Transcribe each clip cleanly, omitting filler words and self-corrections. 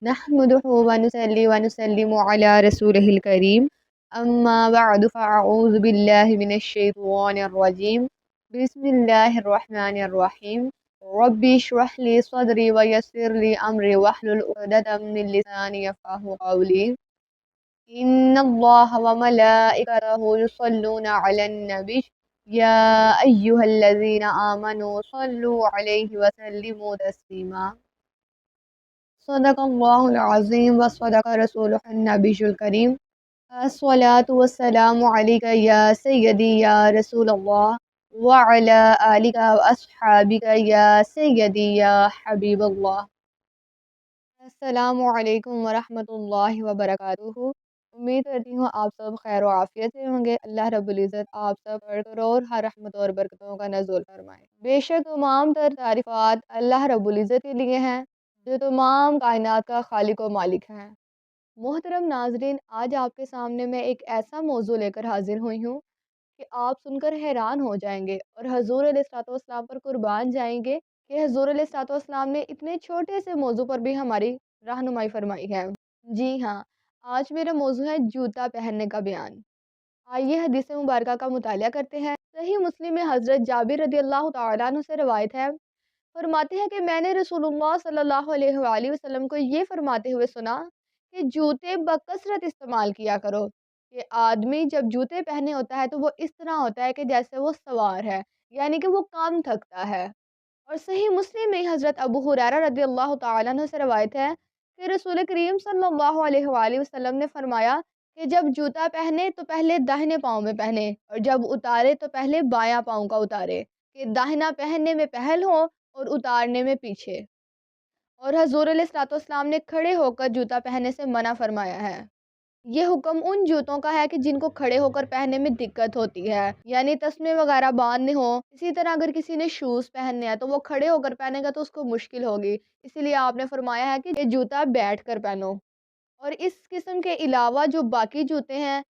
نحمده ونصلي ونسلم على رسوله الكريم أما بعد فأعوذ بالله من الشيطان الرجيم بسم الله الرحمن الرحيم ربي اشرح لي صدري ويسر لي أمري واحلل عقدة من لساني يفقهوا قولي إن الله وملائكته يصلون على النبي يا أيها الذين آمنوا صلوا عليه وسلموا تسليما صدق اللہ العظیم و صدق رسولہ النبی الکریم الصلاۃ والسلام علیک یا سیدی یا رسول اللہ وعلی آلک و اصحابک یا سیدی یا حبیب اللہ۔ السلام علیکم ورحمۃ اللہ وبرکاتہ۔ امید کرتی ہوں آپ سب خیر و عافیت سے ہوں گے۔ اللہ رب العزت آپ سب پر کرور ہر رحمت اور برکتوں کا نزول فرمائے۔ بے شک تمام تر تعریفات اللہ رب العزت کے لیے ہیں جو تمام کائنات کا خالق و مالک ہے۔ محترم ناظرین، آج آپ کے سامنے میں ایک ایسا موضوع لے کر حاضر ہوئی ہوں کہ آپ سن کر حیران ہو جائیں گے اور حضور علیہ الصلوۃ والسلام پر قربان جائیں گے کہ حضور علیہ الصلوۃ والسلام نے اتنے چھوٹے سے موضوع پر بھی ہماری رہنمائی فرمائی ہے۔ جی ہاں، آج میرا موضوع ہے جوتا پہننے کا بیان۔ آئیے حدیث مبارکہ کا مطالعہ کرتے ہیں۔ صحیح مسلم میں حضرت جابر رضی اللہ تعالیٰ عنہ سے روایت ہے، فرماتے ہیں کہ میں نے رسول اللہ صلی اللہ علیہ وآلہ وسلم کو یہ فرماتے ہوئے سنا کہ جوتے بکثرت استعمال کیا کرو، کہ آدمی جب جوتے پہنے ہوتا ہے تو وہ اس طرح ہوتا ہے کہ جیسے وہ سوار ہے، یعنی کہ وہ کام تھکتا ہے۔ اور صحیح مسلم میں حضرت ابو ہریرہ رضی اللہ تعالیٰ عنہ سے روایت ہے کہ رسول کریم صلی اللہ علیہ وآلہ وسلم نے فرمایا کہ جب جوتا پہنے تو پہلے داہنے پاؤں میں پہنے اور جب اتارے تو پہلے بایاں پاؤں کا اتارے، کہ داہنا پہننے میں پہل ہو اور اتارنے میں پیچھے۔ اور حضور علیہ الصلوۃ والسلام نے کھڑے ہو کر جوتا پہننے سے منع فرمایا ہے۔ یہ حکم ان جوتوں کا ہے کہ جن کو کھڑے ہو کر پہننے میں دقت ہوتی ہے، یعنی تسمے وغیرہ باندھنے ہوں۔ اسی طرح اگر کسی نے شوز پہننے ہیں تو وہ کھڑے ہو کر پہنے گا تو اس کو مشکل ہوگی، اسی لیے آپ نے فرمایا ہے کہ یہ جوتا بیٹھ کر پہنو۔ اور اس قسم کے علاوہ جو باقی جوتے ہیں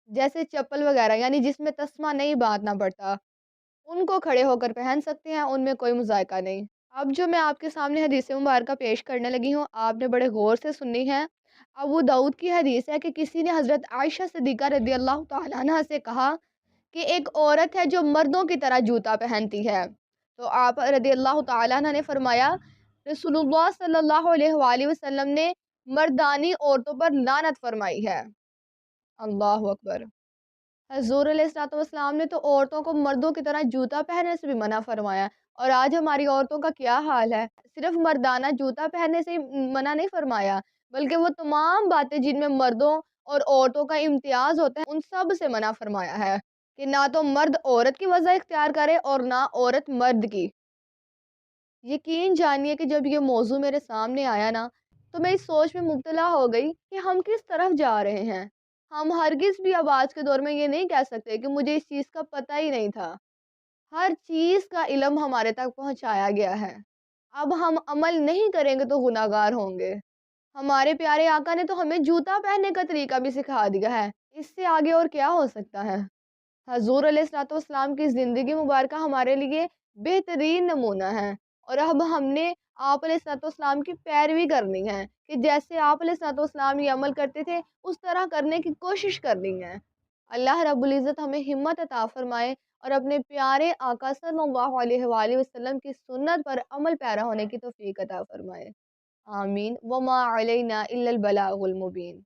جیسے چپل وغیرہ، یعنی جس میں تسمہ نہیں باندھنا پڑتا، ان کو کھڑے ہو کر پہن سکتے ہیں، ان میں کوئی مذائقہ نہیں۔ اب جو میں آپ کے سامنے حدیث مبارکہ پیش کرنے لگی ہوں، آپ نے بڑے غور سے سننی ہے۔ ابو داؤد کی حدیث ہے کہ کسی نے حضرت عائشہ صدیقہ رضی اللہ تعالیٰ عنہ سے کہا کہ ایک عورت ہے جو مردوں کی طرح جوتا پہنتی ہے، تو آپ رضی اللہ تعالیٰ عنہ نے فرمایا رسول اللہ صلی اللہ علیہ وآلہ وسلم نے مردانی عورتوں پر لعنت فرمائی ہے۔ اللہ اکبر۔ حضور علیہ الصلوۃ والسلام نے تو عورتوں کو مردوں کی طرح جوتا پہننے سے بھی منع فرمایا، اور آج ہماری عورتوں کا کیا حال ہے؟ صرف مردانہ جوتا پہننے سے ہی منع نہیں فرمایا، بلکہ وہ تمام باتیں جن میں مردوں اور عورتوں کا امتیاز ہوتا ہے ان سب سے منع فرمایا ہے، کہ نہ تو مرد عورت کی وضع اختیار کرے اور نہ عورت مرد کی۔ یقین جانیے کہ جب یہ موضوع میرے سامنے آیا نا تو میں اس سوچ میں مبتلا ہو گئی کہ ہم کس طرف جا رہے ہیں۔ ہم ہرگز بھی اب آج کے دور میں یہ نہیں کہہ سکتے کہ مجھے اس چیز کا پتہ ہی نہیں تھا۔ ہر چیز کا علم ہمارے تک پہنچایا گیا ہے۔ اب ہم عمل نہیں کریں گے تو گناہگار ہوں گے۔ ہمارے پیارے آقا نے تو ہمیں جوتا پہننے کا طریقہ بھی سکھا دیا ہے، اس سے آگے اور کیا ہو سکتا ہے؟ حضور علیہ الصلوۃ والسلام کی زندگی مبارکہ ہمارے لیے بہترین نمونہ ہے، اور اب ہم نے آپ علیہ الصلوۃ والسلام کی پیروی کرنی ہے، کہ جیسے آپ علیہ الصلوۃ والسلام یہ عمل کرتے تھے اس طرح کرنے کی کوشش کرنی ہے۔ اللہ رب العزت ہمیں ہمت عطا فرمائے اور اپنے پیارے آقا صلی اللہ علیہ وآلہ وسلم کی سنت پر عمل پیرا ہونے کی توفیق عطا فرمائے۔ آمین۔ وما علینا الا البلاغ المبین۔